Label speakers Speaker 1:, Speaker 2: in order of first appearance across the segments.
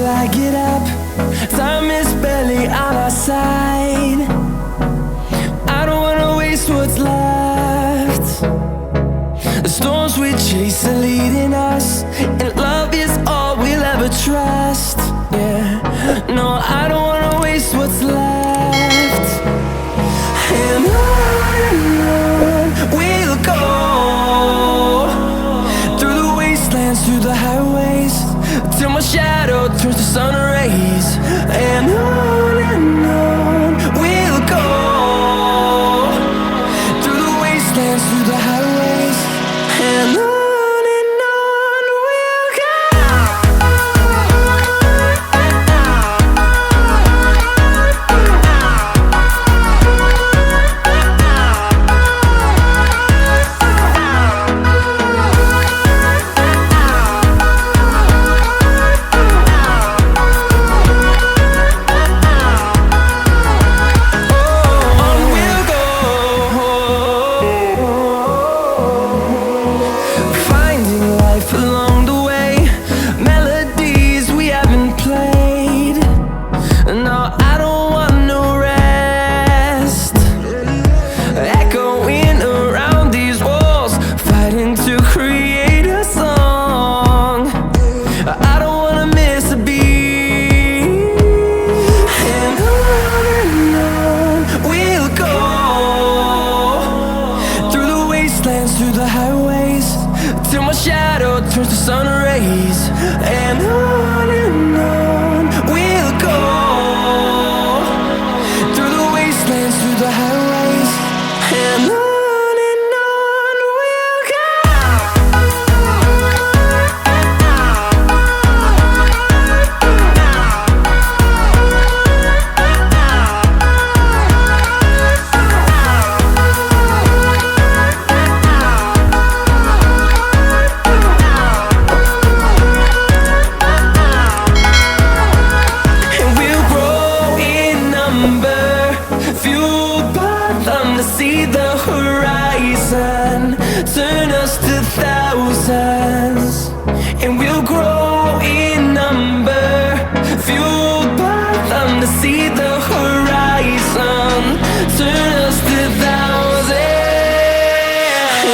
Speaker 1: I get up. Time is barely on our side. I don't wanna waste what's left. The storms we chase are leading us, and love is all we'll ever trust. Yeah, no, I don't wanna waste what's left. And on we'll go, through the wastelands, through the highways, till my shadow turns to sun rays. And on we'll go, through the wastelands, through the highways, and on we'll go. Along the way, melodies we haven't played. No, I don't want no rest. Echoing around these walls, fighting to create a song. I don't wanna miss a beat. And on we'll go, through the wastelands, through the highways, till my shadow turns to sun rays. And on we'll go, through the wastelands, through the highways, and on we'll go. Fueled by them to see the horizon, turn us to thousands, and we'll grow in number. Fueled by them to see the horizon, turn us to thousands,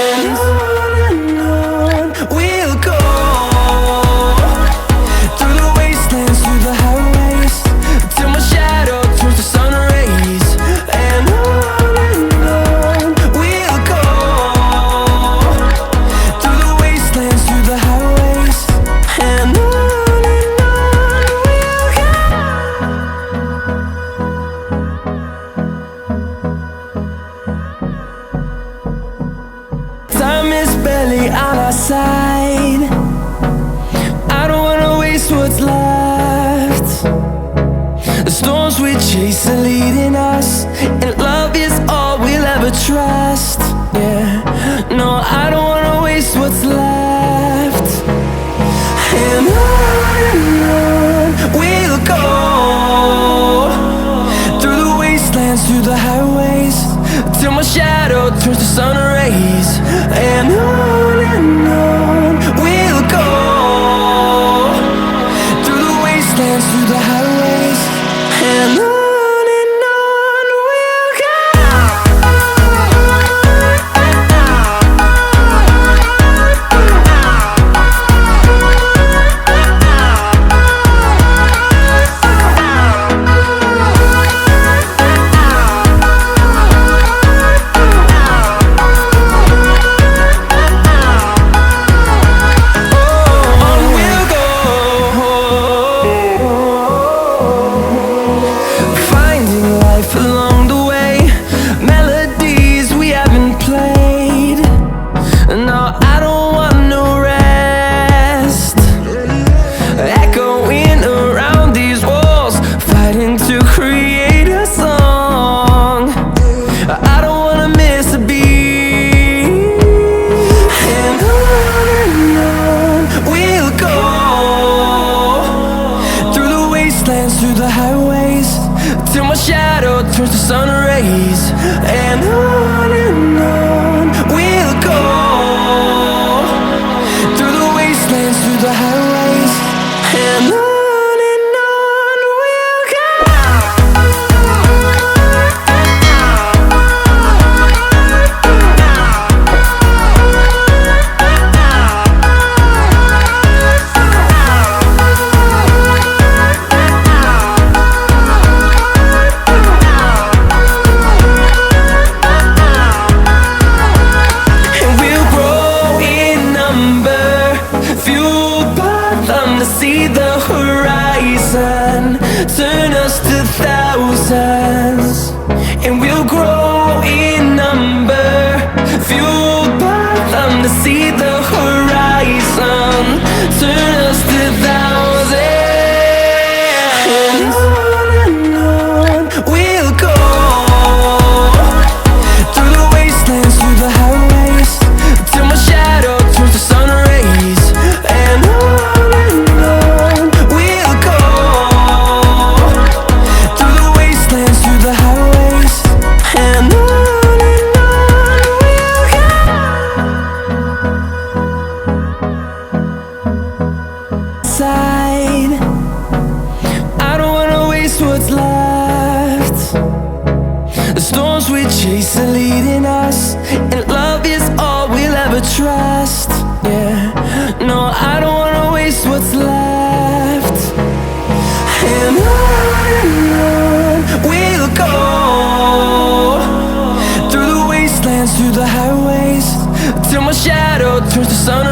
Speaker 1: and on we'll go, through the wastelands, through the highways, till my shadow turns to sun rays. And on we'll go, through the wastelands, through the highways, and on we'll go. Time is barely on our side. I don't wanna waste what's left. The storms we chase are leading us, and love is all we'll ever trust. Yeah, no, I don't wanna waste what's left. And on we'll go, through the wastelands, through the highways, till my shadow turns to sun rays. And on we'll go, through the wastelands, through the highways, and on we'll go. Along the way, melodies we haven't played. No, I don't want no rest. Echoing around these walls, fighting to create a song. I don't wanna miss a beat. And on we'll go, through the wastelands, through the highways, till my shadow turns to sun rays. And on we'll go, through the wastelands, through the highways, and on see the horizon, turn us to thousands, and we'll grow in number, fueled by them. To see the horizon, turn us to thousands, and on we'll go, through the wastelands, through the highways, till my shadow turns to sun rays. And on we'll go, through the wastelands, through the highways, and on we'll go. Side, I don't wanna waste what's left. The storms we chase are leading us, and love is all we'll ever trust. Yeah, no, I don't wanna waste what's left. And on we'll go, through the wastelands, through the highways, till my shadow turns to sun.